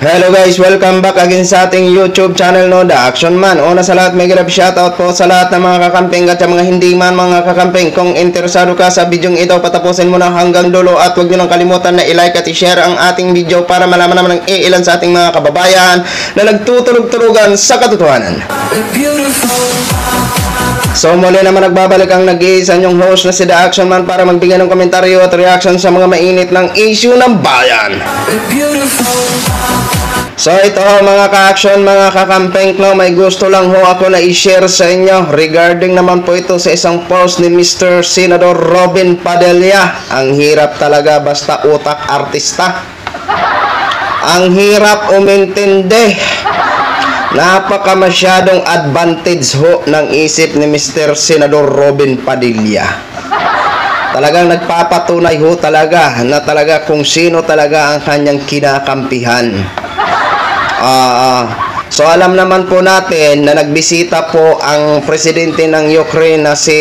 Hello guys, welcome back again sa ating YouTube channel, no, The Action Man. Una sa lahat, may grab shoutout po sa lahat ng mga kakamping at sa mga hindi man mga kakamping. Kung interesado ka sa video ito, patapusin mo na hanggang dulo at huwag nyo nang kalimutan na i-like at i-share ang ating video para malaman naman ng ilan sa ating mga kababayan na nagtutulog-tulugan sa katotohanan. So muli naman nagbabalik ang nag-iisa nyong host na si The Action Man para magbigay ng komentaryo at reaction sa mga mainit ng issue ng bayan. So ito mga ka-action, mga kakampeng, no, may gusto lang ho ako na i-share sa inyo regarding naman po ito sa isang post ni Mr. Senador Robin Padilla. Ang hirap talaga basta utak artista. Ang hirap umintindi. Napaka masyadong advantage ho ng isip ni Mr. Senador Robin Padilla. Talagang nagpapatunay ho talaga na talaga kung sino talaga ang kanyang kinakampihan. So alam naman po natin na nagbisita po ang presidente ng Ukraine na si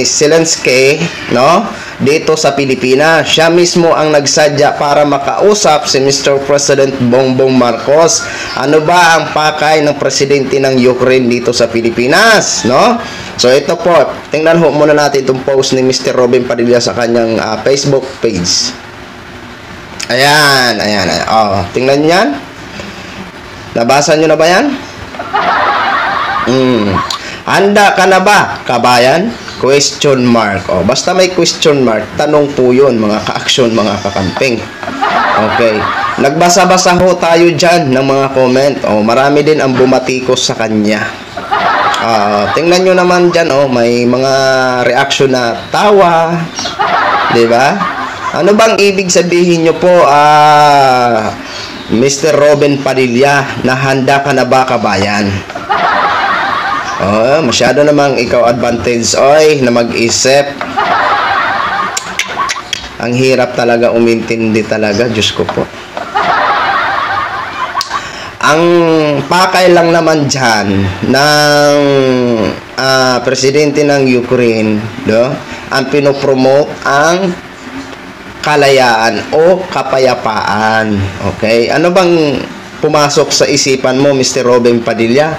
Zelensky, no, dito sa Pilipinas. Siya mismo ang nagsadya para makausap si Mr. President Bongbong Marcos. Ano ba ang pakay ng presidente ng Ukraine dito sa Pilipinas, no? So ito po, tingnan ho muna natin itong post ni Mr. Robin Padilla sa kanyang Facebook page. Ayan. Tingnan niyan. Nabasa nyo na ba yan? Handa ka na ba, kabayan? Question mark. Basta may question mark, tanong po yun, mga ka-action, mga kakamping. Okay. Nagbasa-basa ho tayo dyan ng mga comment. Marami din ang bumatikos sa kanya. Tingnan nyo naman dyan, may mga reaction na tawa. Diba? Ano bang ibig sabihin nyo po, Mr. Robin Padilla, na handa ka na ba, kabayan? Masyado namang ikaw advantage, na mag-isip. Ang hirap talaga umintindi talaga, Diyos ko po. Ang pakay lang naman dyan ng presidente ng Ukraine, ang pinopromote ang kalayaan o kapayapaan. Okay? Ano bang pumasok sa isipan mo, Mr. Robin Padilla?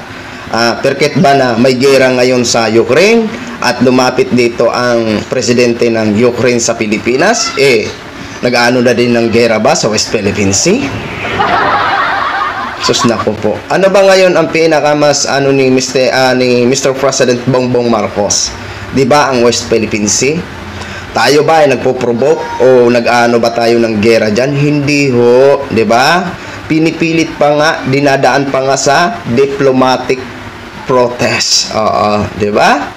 Perket ba na may gera ngayon sa Ukraine at lumapit dito ang presidente ng Ukraine sa Pilipinas? Nag-ano na din ng gera ba sa West Philippine Sea? Sus nako po. Ano ba ngayon ang pinakamas ni Mr. President Bongbong Marcos? 'Di ba ang West Philippine Sea? Tayo ba ay nagpo-provoke o nag-ano ba tayo ng gera dyan? Hindi ho, di ba? Pinipilit pa nga, dinadaan pa nga sa diplomatic protest. Di ba?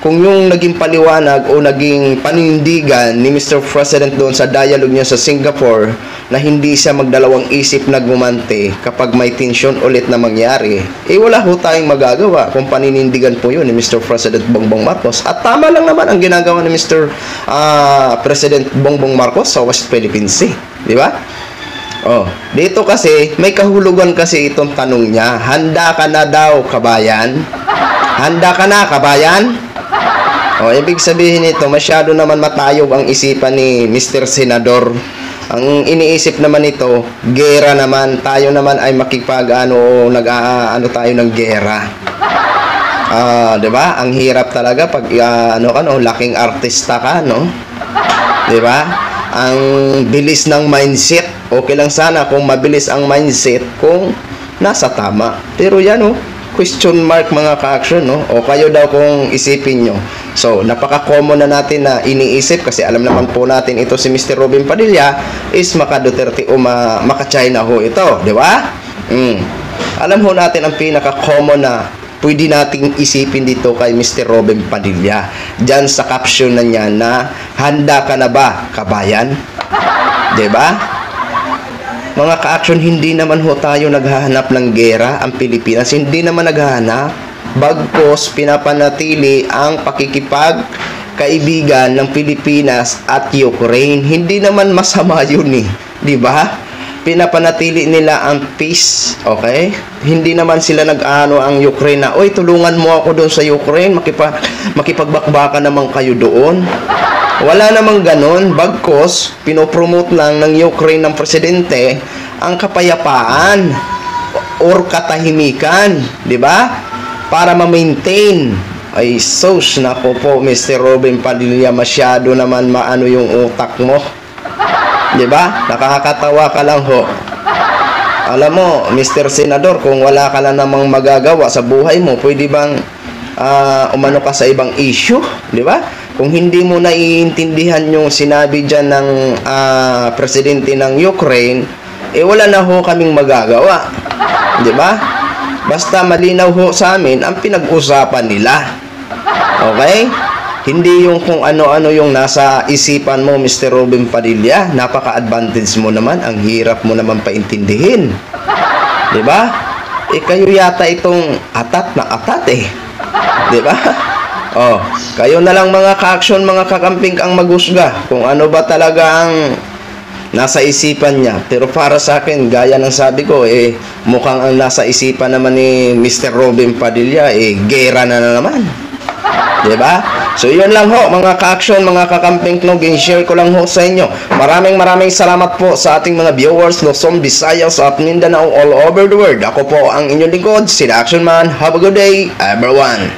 Kung yung naging paliwanag o naging panindigan ni Mr. President doon sa dialogue niya sa Singapore na hindi siya magdalawang isip na gumante kapag may tensyon ulit na mangyari, wala ho tayong magagawa kung paninindigan po yun ni Mr. President Bongbong Marcos. At tama lang naman ang ginagawa ni Mr. President Bongbong Marcos sa West Philippine Sea. Di ba? Dito kasi, may kahulugan kasi itong tanong niya. Handa ka na daw, kabayan? Handa ka na, kabayan? Ibig sabihin nito, masyado naman matayog ang isipan ni Mr. Senador. Ang iniisip naman nito, gera naman. Tayo naman ay nag-aano tayo ng gera. Diba? Ang hirap talaga pag laking artista ka, no? Diba? Ang bilis ng mindset. Okay lang sana kung mabilis ang mindset kung nasa tama. Pero yan, question mark, mga ka-action, no? O kayo daw kung isipin nyo. So, napaka-common na natin na iniisip kasi alam naman po natin ito si Mr. Robin Padilla is maka-Duterte o maka-China ho ito, di ba? Alam ho natin ang pinaka-common na pwede nating isipin dito kay Mr. Robin Padilla. Diyan sa caption na niya na handa ka na ba, kabayan? Di ba? Mga ka-action, hindi naman ho tayo naghahanap ng gera ang Pilipinas. Hindi naman naghahanap. Bagkos, pinapanatili ang pakikipagkaibigan ng Pilipinas at Ukraine. Hindi naman masama yun Di ba? Pinapanatili nila ang peace. Okay? Hindi naman sila nag-ano ang Ukraine na, tulungan mo ako doon sa Ukraine. Makipagbakbaka naman kayo doon. Wala namang ganon, bagkos pinopromote lang ng Ukraine ng presidente ang kapayapaan or katahimikan, di ba? Para ma-maintain. Ay sus, nako po, Mr. Robin Padilla, masyado naman maano yung utak mo. Di ba? Nakakatawa ka lang ho. Alam mo, Mr. Senador, kung wala ka lang namang magagawa sa buhay mo, pwede bang umano ka sa ibang issue, di ba? Kung hindi mo naiintindihan yung sinabi dyan ng presidente ng Ukraine, wala na ho kaming magagawa, di ba? Basta malinaw ho sa amin ang pinag-usapan nila. Okay? Hindi yung kung ano-ano yung nasa isipan mo, Mr. Robin Padilla. Napaka-advantage mo naman. Ang hirap mo naman paintindihin. Diba? Kayo yata itong atat na atat eh. Diba? Oh, kayo na lang mga ka-action, mga kakamping ang maghusga kung ano ba talaga ang nasa isipan niya. Pero para sa akin, gaya ng sabi ko, mukhang ang nasa isipan naman ni Mr. Robin Padilla, gera na naman. Diba? So, yun lang ho, mga ka-action, mga kakamping knog, share ko lang ho sa inyo. Maraming salamat po sa ating mga viewers, Luzon, Visayas, at Mindanao, all over the world. Ako po ang inyong lingkod, si The Action Man. Have a good day, everyone.